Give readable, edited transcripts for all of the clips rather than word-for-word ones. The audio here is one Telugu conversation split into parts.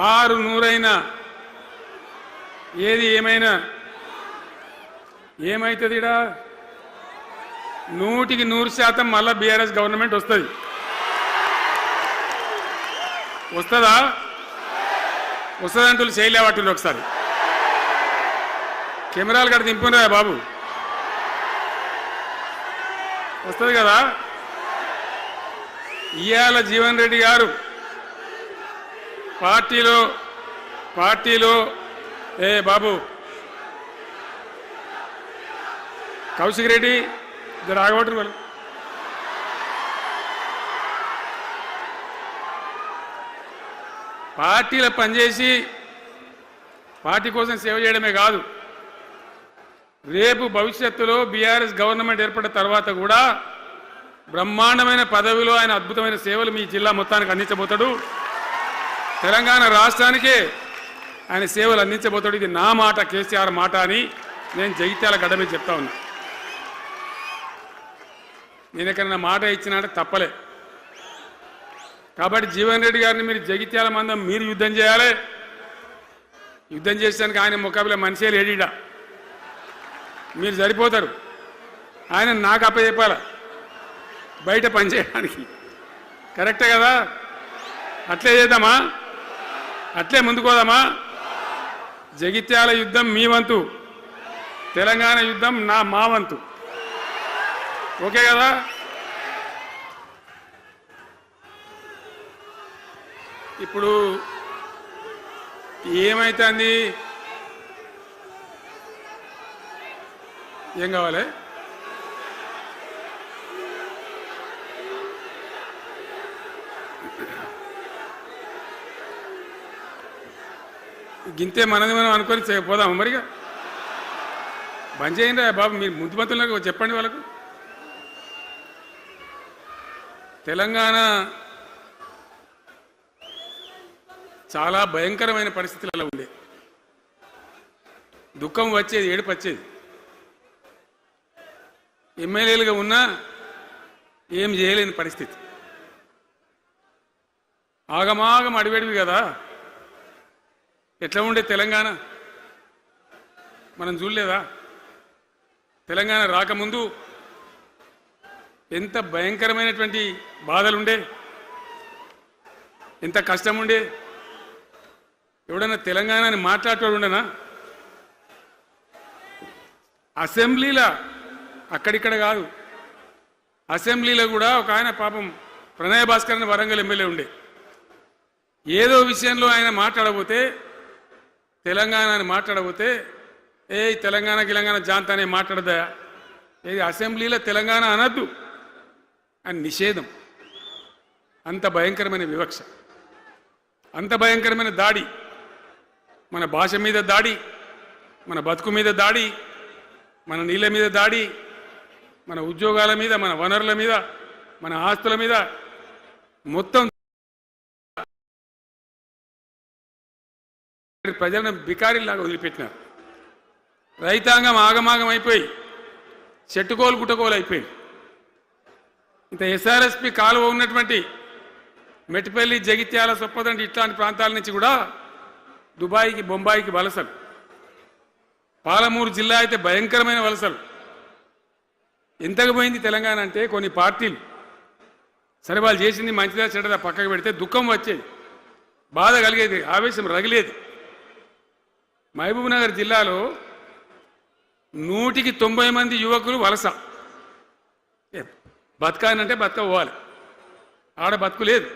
ఆరు నూరైనా ఏది ఏమైనా ఏమైతుంది? 100% మళ్ళా బీఆర్ఎస్ గవర్నమెంట్ వస్తుంది. వస్తుందా? వస్తుందంటూ చేయలేవట్టు ఒకసారి కెమెరాలు కడ దింపురా బాబు. వస్తుంది కదా? ఇయాల జీవన్ రెడ్డి గారు పార్టీలో బాబు కౌశిక్ రెడ్డి రాగబట్టు వాళ్ళు పార్టీలో పనిచేసి పార్టీ కోసం సేవ చేయడమే కాదు, రేపు భవిష్యత్తులో బీఆర్ఎస్ గవర్నమెంట్ ఏర్పడిన తర్వాత కూడా బ్రహ్మాండమైన పదవిలో ఆయన అద్భుతమైన సేవలు మీ జిల్లా మొత్తానికి అందించబోతాడు. తెలంగాణ రాష్ట్రానికే ఆయన సేవలు అందించబోతాడు. ఇది నా మాట, కేసీఆర్ మాట అని నేను జగిత్యాల గడ్డ మీద చెప్తా ఉన్నా. నేను ఎక్కడైనా మాట ఇచ్చినా తప్పలే. కాబట్టి జీవన్ రెడ్డి గారిని మీరు జగిత్యాల మందం మీరు యుద్ధం చేయాలి. యుద్ధం చేసేదానికి ఆయన ముఖాబిలా మనిషే లేడీడా, మీరు సరిపోతారు. ఆయన నాకు అప్పచెప్పాల బయట పనిచేయడానికి. కరెక్టే కదా? అట్లే చేద్దామా? అట్లే ముందుకోదామా? జగిత్యాల యుద్ధం మీ వంతు, తెలంగాణ యుద్ధం మా వంతు. ఓకే కదా? ఇప్పుడు ఏమైతుంది? ఏం కావాలి? గింతే మనది మనం అనుకొని పోదాము. మరిగా బంద్ చేయండి బాబు. మీరు ముద్దుమంతులకు చెప్పండి వాళ్ళకు. తెలంగాణ చాలా భయంకరమైన పరిస్థితులలో ఉండే. దుఃఖం వచ్చేది, ఏడుపు వచ్చేది. ఎమ్మెల్యేలుగా ఉన్నా ఏం చేయలేని పరిస్థితి. ఆగమాగం అడివేడివి కదా. ఎట్లా ఉండే తెలంగాణ మనం చూడలేదా? తెలంగాణ రాకముందు ఎంత భయంకరమైనటువంటి బాధలుండే, ఎంత కష్టం ఉండే. ఎవడన్నా తెలంగాణని మాట్లాడేవాడు ఉండనా? అసెంబ్లీలో, అక్కడిక్కడ కాదు, అసెంబ్లీలో కూడా ఒక ఆయన పాపం ప్రణయ్ భాస్కర్ అని వరంగల్ ఎమ్మెల్యే ఉండే. ఏదో విషయంలో ఆయన మాట్లాడబోతే, తెలంగాణని మాట్లాడబోతే, తెలంగాణ జాంతానే మాట్లాడదా, ఏది అసెంబ్లీలో తెలంగాణ అనద్దు అని నిషేధం. అంత భయంకరమైన వివక్ష, అంత భయంకరమైన దాడి. మన భాష మీద దాడి, మన బతుకు మీద దాడి, మన నీళ్ళ మీద దాడి, మన ఉద్యోగాల మీద, మన వనరుల మీద, మన ఆస్తుల మీద మొత్తం ప్రజలను బికారీలాగా వదిలిపెట్టినారు. రైతాంగం ఆగమాగం అయిపోయి చెట్టుకోలు గుట్టకోలు అయిపోయింది. ఇంత ఎస్ఆర్ఎస్పి కాలువ ఉన్నటువంటి మెట్టిపల్లి, జగిత్యాల, సొప్పదండి ఇట్లాంటి ప్రాంతాల నుంచి కూడా దుబాయ్కి, బొంబాయికి వలసలు. పాలమూరు జిల్లా అయితే భయంకరమైన వలసలు. ఎంతకు పోయింది తెలంగాణ అంటే, కొన్ని పార్టీలు సరే వాళ్ళు చేసింది మంచిదా చెడ్డదా పక్కకు పెడితే దుఃఖం వచ్చేది, బాధ కలిగేది, ఆవేశం రగిలేది. మహబూబ్ నగర్ జిల్లాలో 190 మంది యువకులు వలస. బతకానంటే బతకపోవాలి, ఆడ బతుకు లేదు.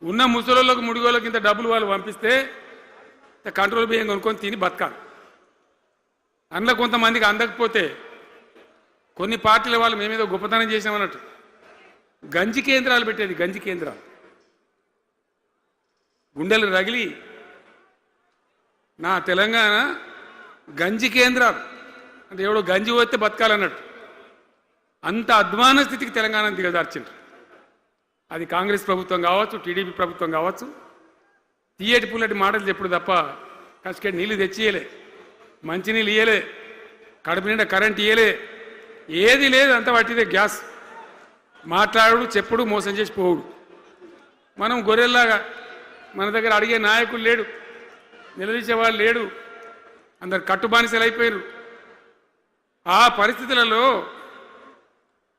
ఉన్న ముసలోళ్ళకు, ముడిగోళ్ళకి ఇంత డబ్బులు వాళ్ళు పంపిస్తే కంట్రోల్ బియ్యం కొనుక్కొని తిని బతకాలి. అందులో కొంతమందికి అందకపోతే కొన్ని పార్టీల వాళ్ళు మేమేదో గొప్పతనం చేసామన్నట్టు గంజి కేంద్రాలు పెట్టేది. గంజి కేంద్రాలు గుండెలు రగిలి, నా తెలంగాణ గంజి కేంద్రాలు అంటే ఎవడో గంజి పోతే బతకాలన్నట్టు అంత అధ్వాన స్థితికి తెలంగాణ దిగజార్చిండ్రు. అది కాంగ్రెస్ ప్రభుత్వం కావచ్చు, టీడీపీ ప్రభుత్వం కావచ్చు. తీయటి పుల్లటి మాటలు చెప్పుడు తప్ప కసికెట్ నీళ్ళు తెచ్చియలే, మంచినీళ్ళు ఇయ్యలే, కడుపు నిండా కరెంట్ ఇయ్యలే, ఏది లేదు. అంత పట్టిదే గ్యాస్. మాట్లాడు, చెప్పుడు, మోసం చేసి పోవుడు. మనం గొర్రెల్లాగా మన దగ్గర అడిగే నాయకులు లేడు, నిలదీసేవాళ్ళు లేడు, అందరు కట్టుబానిసలు అయిపోయారు. ఆ పరిస్థితులలో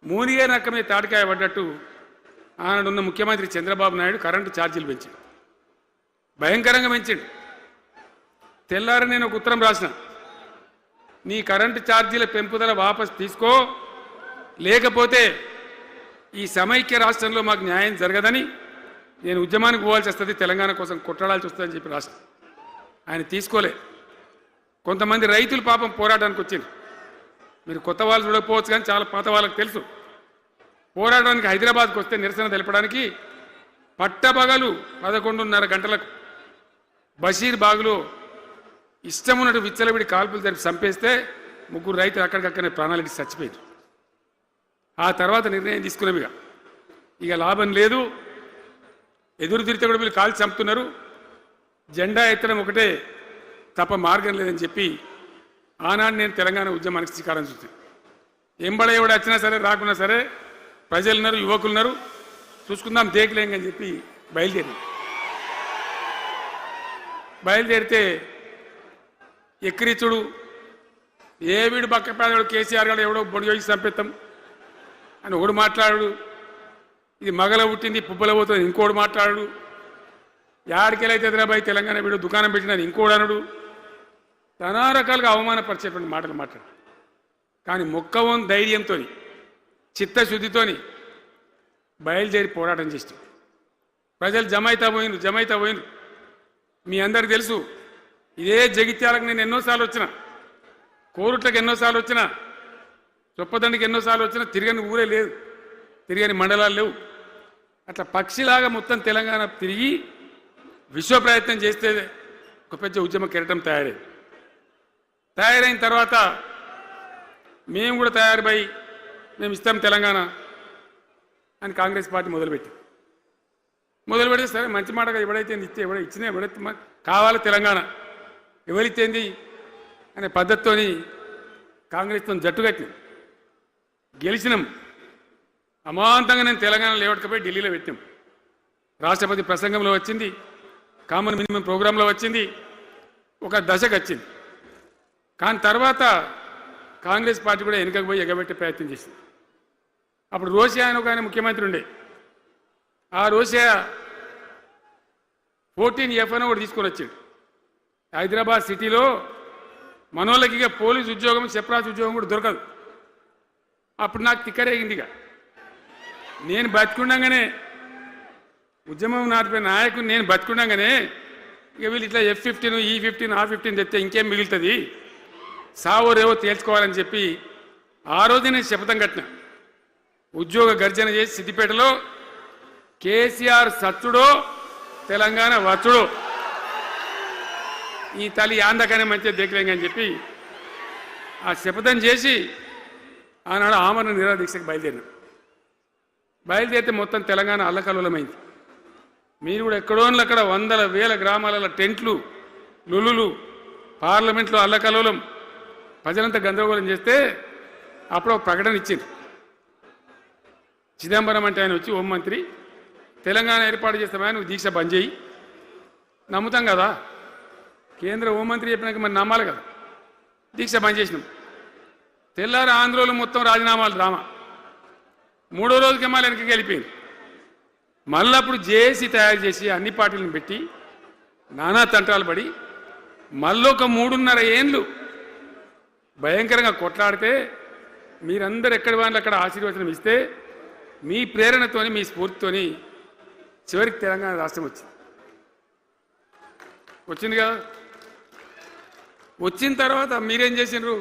మూనిగే నక్క మీద తాటికాయ పడ్డట్టు ఆనాడున్న ముఖ్యమంత్రి చంద్రబాబు నాయుడు కరెంటు ఛార్జీలు పెంచాడు, భయంకరంగా పెంచాడు. తెల్లారి నేను ఒక ఉత్తరం రాసిన, నీ కరెంటు ఛార్జీల పెంపుదల వాపస్ తీసుకో, లేకపోతే ఈ సమైక్య రాష్ట్రంలో మాకు న్యాయం జరగదని నేను ఉద్యమానికి పోవాల్సి వస్తుంది, తెలంగాణ కోసం కొట్లాడాల్సి వస్తుందని చెప్పి రాష్ట్రం ఆయన తీసుకోలే. కొంతమంది రైతులు పాపం పోరాటానికి వచ్చింది. మీరు కొత్త వాళ్ళు చూడకపోవచ్చు కానీ చాలా పాత వాళ్ళకి తెలుసు. పోరాటానికి హైదరాబాద్కి వస్తే నిరసన తెలపడానికి పట్టబగలు 11:30 గంటలకు బషీర్ బాగులో ఇష్టం ఉన్నట్టు విచ్చలవిడి కాల్పులు జరిపి చంపేస్తే 3 రైతులు అక్కడికక్కడనే ప్రాణాలకి చచ్చిపోయారు. ఆ తర్వాత నిర్ణయం తీసుకున్నాం, ఇక లాభం లేదు, ఎదురు తిరిగితే కూడా వీళ్ళు కాల్చి చంపుతున్నారు, జెండా ఎత్తడం ఒకటే తప్ప మార్గం లేదని చెప్పి ఆనాడు నేను తెలంగాణ ఉద్యమానికి శ్రీకారం చుట్టాను. ఎంబడ ఎవడు వచ్చినా సరే రాకున్నా సరే ప్రజలున్నారు, యువకులున్నారు, చూసుకుందాం దేకలేంగని చెప్పి బయలుదేరితే ఎక్కిరిచుడు, ఏ వీడు బక్కపేదడు కేసీఆర్ గారు ఎవడో బొడి చేసి చంపేస్తాం అని ఒకడు మాట్లాడు, ఇది మగల పుట్టింది పుబ్బల పోతుంది ఇంకోడు మాట్లాడు, యాడికెళ్ళైతే హైదరాబాద్ తెలంగాణ వీడు దుకాణం పెట్టినది ఇంకోడు అనడు, నానా రకాలుగా అవమానపరిచేటువంటి మాటలు మాట్లాడు. కానీ మొక్కవం ధైర్యంతో చిత్తశుద్ధితోని బయలుదేరి పోరాటం చేస్తాం. ప్రజలు జమైతా పోయిన మీ అందరికి తెలుసు. ఇదే జగిత్యాలకు నేను ఎన్నోసార్లు వచ్చిన, కోరుట్లకు ఎన్నోసార్లు వచ్చిన, చొప్పదండికి ఎన్నోసార్లు వచ్చినా తిరగని ఊరే లేదు, తిరగని మండలాలు లేవు. అట్లా పక్షిలాగా మొత్తం తెలంగాణ తిరిగి విశ్వ ప్రయత్నం చేస్తే ఒక పెద్ద ఉద్యమ కెరటం తయారైన తర్వాత మేము కూడా తయారుపై మేము ఇస్తాం తెలంగాణ అని కాంగ్రెస్ పార్టీ మొదలుపెడితే సరే మంచి మాటగా ఎవడైతే ఇచ్చినా ఎవడైతే కావాలి తెలంగాణ ఎవరిచ్చేంది అనే పద్ధతితోని కాంగ్రెస్తో జట్టు కట్టినాం, గెలిచినాం. అమాంతంగా నేను తెలంగాణ లేవట్టుకపోయి ఢిల్లీలో పెట్టాం. రాష్ట్రపతి ప్రసంగంలో వచ్చింది, కామన్ మినిమం ప్రోగ్రాంలో వచ్చింది, ఒక దశకు వచ్చింది. కానీ తర్వాత కాంగ్రెస్ పార్టీ కూడా వెనుకకు పోయి ఎగబెట్టే ప్రయత్నం చేసింది. అప్పుడు రోషియా అని ఒక ఆయన ముఖ్యమంత్రి ఉండే, ఆ రోషియా 14F అని ఒకటి తీసుకొని వచ్చాడు. హైదరాబాద్ సిటీలో మనోళ్ళకి ఇక పోలీసు ఉద్యోగం సెపరాజ్ ఉద్యోగం కూడా దొరకదు. అప్పుడు నాకు తిక్కరేగిందిగా, నేను బతికుండగానే ఉద్యమం నాటిపోయిన నాయకుని నేను బతికుండగానే ఇక వీళ్ళు ఇట్లా F-15 E-15 R-15 తెస్తే ఇంకేం మిగులుతుంది, సావో రేవో తేల్చుకోవాలని చెప్పి ఆ రోజు నేను శపథం కట్టిన. ఉద్యోగ గర్జన చేసి సిద్దిపేటలో కేసీఆర్ సచ్చుడో తెలంగాణ వచ్చుడో, ఈ తల్లి ఆందకనే మంచిగా దేకలేంగని చెప్పి ఆ శపథం చేసి ఆనాడు ఆమరణ నిరాహార దీక్షకు బయలుదేరితే మొత్తం తెలంగాణ అల్లకల్లోలమైంది. మీరు కూడా ఎక్కడోన్లక్కడ 100,000 గ్రామాలలో టెంట్లు, లులులు, పార్లమెంట్లో అల్లకల్లోలం, ప్రజలంతా గందరగోళం చేస్తే అప్పుడు ఒక ప్రకటన ఇచ్చింది. చిదంబరం అంటే ఆయన వచ్చి హోంమంత్రి, తెలంగాణ ఏర్పాటు చేస్తామని నువ్వు దీక్ష బంద్ చేయి. నమ్ముతాం కదా, కేంద్ర హోంమంత్రి చెప్పినాక మరి నమ్మాలి కదా. దీక్ష బంద్ చేసినాం. తెల్లారి ఆంధ్రలో మొత్తం రాజీనామాలు డ్రామా. 3వ రోజుకే మళ్ళీ వెనక్కి వెళ్ళిపోయింది. మళ్ళీ అప్పుడు జేఏసీ తయారు చేసి అన్ని పార్టీలను పెట్టి నానా తంటాలు పడి మళ్ళీ ఒక 3.5 ఏళ్ళు భయంకరంగా కొట్లాడితే మీరందరూ ఎక్కడి వాళ్ళు అక్కడ ఆశీర్వచనం ఇస్తే మీ ప్రేరణతోని మీ స్ఫూర్తితోని చివరికి తెలంగాణ రాష్ట్రం వచ్చింది కదా. వచ్చిన తర్వాత మీరేం చేసినారు,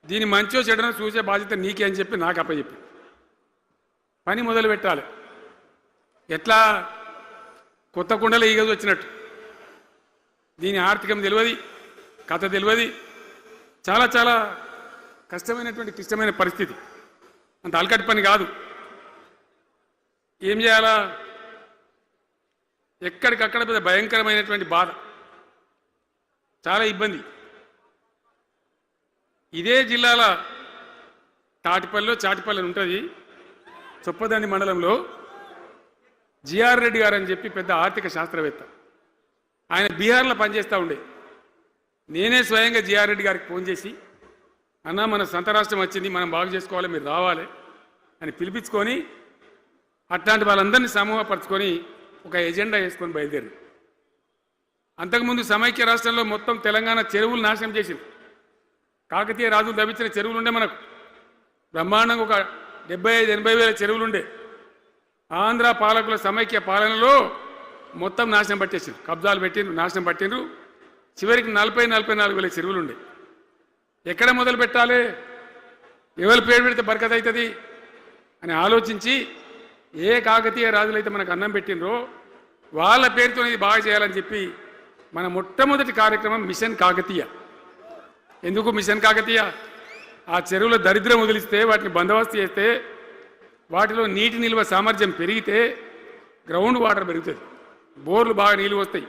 దీని మంచో చెడనో చూసే బాధ్యత నీకే అని చెప్పి నాకు అప్పచెప్పి పని మొదలు పెట్టాలి. ఎట్లా కొత్త కుండలో ఈగదు వచ్చినట్టు, దీని ఆర్థికం తెలియదు, కథ తెలియదు, చాలా చాలా కష్టమైనటువంటి క్లిష్టమైన పరిస్థితి, అంత అలకటి పని కాదు. ఏం చేయాలా, ఎక్కడికక్కడ పెద్ద భయంకరమైనటువంటి బాధ, చాలా ఇబ్బంది. ఇదే జిల్లాల చాటిపల్లి ఉంటుంది, చొప్పదండి మండలంలో జిఆర్ రెడ్డి గారు అని చెప్పి పెద్ద ఆర్థిక శాస్త్రవేత్త. ఆయన బీహార్లో పనిచేస్తూ ఉండే. నేనే స్వయంగా జిఆర్ రెడ్డి గారికి ఫోన్ చేసి, అన్న మన సొంత రాష్ట్రం వచ్చింది, మనం బాగు చేసుకోవాలి, మీరు రావాలి అని పిలిపించుకొని అట్లాంటి వాళ్ళందరినీ సమూహపరచుకొని ఒక ఎజెండా వేసుకొని బయలుదేరి. అంతకుముందు సమైక్య రాష్ట్రంలో మొత్తం తెలంగాణ చెరువులు నాశనం చేసింది. కాకతీయ రాజులు తవ్వించిన చెరువులు ఉండే మనకు బ్రహ్మాండంగా ఒక 75-80 వేల చెరువులు ఉండే. ఆంధ్ర పాలకుల సమైక్య పాలనలో మొత్తం నాశనం పట్టేసారు, కబ్జాలు పెట్టిండ్రు, నాశనం పట్టిండ్రు. చివరికి 40-44 వేల చెరువులు ఉండే. ఎక్కడ మొదలు పెట్టాలి, ఎవరి పేరు పెడితే బరకత అవుతుంది అని ఆలోచించి ఏ కాకతీయ రాజులైతే మనకు అన్నం పెట్టినరో వాళ్ళ పేరుతో ఇది బాగా చేయాలని చెప్పి మన మొట్టమొదటి కార్యక్రమం మిషన్ కాకతీయ. ఎందుకు మిషన్ కాకతీయ? ఆ చెరువుల దరిద్రం వదిలిస్తే, వాటిని బందోబస్తు చేస్తే, వాటిలో నీటి నిల్వ సామర్థ్యం పెరిగితే గ్రౌండ్ వాటర్ పెరుగుతుంది, బోర్లు బాగా నీళ్ళు వస్తాయి.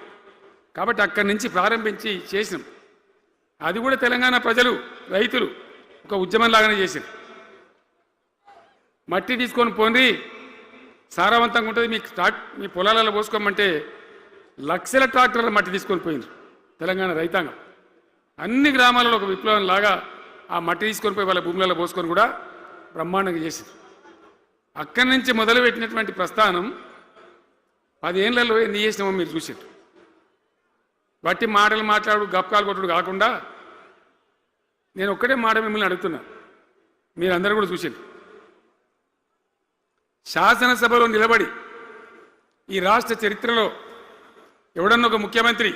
కాబట్టి అక్కడి నుంచి ప్రారంభించి చేసినాం. అది కూడా తెలంగాణ ప్రజలు, రైతులు ఒక ఉద్యమంలాగానే చేశారు. మట్టి తీసుకొని పోండి, సారవంతంగా ఉంటుంది, మీ పొలాలలో పోసుకోమంటే లక్షల ట్రాక్టర్ల మట్టి తీసుకొని పోయింది తెలంగాణ రైతాంగం. అన్ని గ్రామాలలో ఒక విప్లవం లాగా ఆ మట్టి తీసుకొని పోయి వాళ్ళ భూములలో పోసుకొని కూడా బ్రహ్మాండంగా చేసింది. అక్కడి నుంచి మొదలుపెట్టినటువంటి ప్రస్థానం 10 ఏళ్లలో ఎన్ని చేసినామో మీరు చూసారు. బట్టి మాటలు మాట్లాడు, గప్కాలు కొట్టుడు కాకుండా నేను ఒక్కటే మాట మిమ్మల్ని అడుగుతున్నా, మీరందరూ కూడా చూసారు. శాసనసభలో నిలబడి ఈ రాష్ట్ర చరిత్రలో ఎవడన్నా ఒక ముఖ్యమంత్రి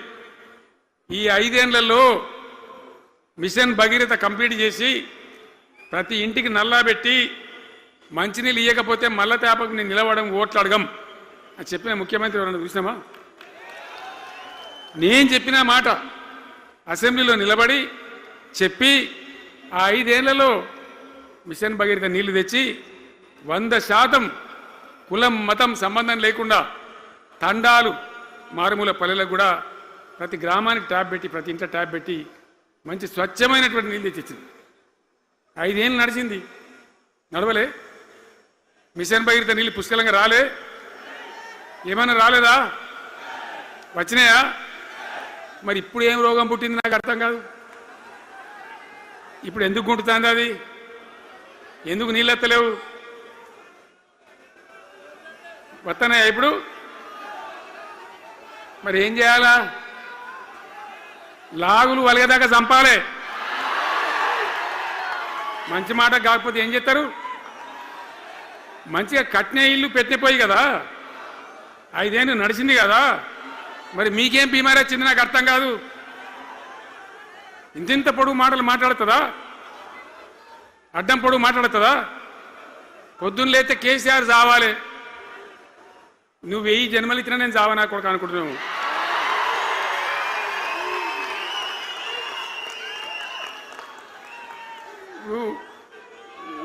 ఈ 5 ఏళ్లలో మిషన్ భగీరథ కంప్లీట్ చేసి ప్రతి ఇంటికి నల్లా పెట్టి మంచినీళ్ళు ఇవ్వకపోతే మల్ల తేపకు నేను నిలవడం, ఓట్లు అడగం అని చెప్పిన ముఖ్యమంత్రి ఎవరన్నా చూసినామా? నేను చెప్పిన మాట అసెంబ్లీలో నిలబడి చెప్పి ఆ 5 ఏళ్లలో మిషన్ భగీరథ నీళ్లు తెచ్చి 100% కులం మతం సంబంధం లేకుండా తండాలు మారుమూల పల్లెలకు కూడా ప్రతి గ్రామానికి ట్యాప్ పెట్టి, ప్రతి ఇంట ట్యాప్ పెట్టి మంచి స్వచ్ఛమైనటువంటి నీళ్ళు తెచ్చిచ్చింది. 5 ఏళ్ళు నడిచింది, నడవలే? మిషన్ భగీరథ నీళ్ళు పుష్కలంగా రాలే? ఏమైనా రాలేదా? వచ్చినాయా? మరి ఇప్పుడు ఏం రోగం పుట్టింది నాకు అర్థం కాదు. ఇప్పుడు ఎందుకు గుంటుతుంది అది? ఎందుకు నీళ్ళు ఎత్తలేవు? వస్తున్నాయా ఇప్పుడు? మరి ఏం చేయాలా? లాగులు వలగదాకా చంపాలి. మంచి మాట కాకపోతే ఏం చేస్తారు? మంచిగా కట్టిన ఇల్లు పెట్టిపోయి కదా, 5 ఏళ్ళు నడిచింది కదా, మరి మీకేం బీమారీ వచ్చింది నాకు అర్థం కాదు. ఇంతింత పొడుగు మాటలు మాట్లాడుతుందా? అడ్డం పొడుగు మాట్లాడుతుందా? పొద్దున్న లేస్తే కేసీఆర్ చావాలి, నువ్వు 1000 జన్మలు ఇచ్చినా నేను చావనా కొడుకు అనుకుంటున్నావు.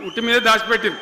ఉట్టి మీద దాచిపెట్టింది.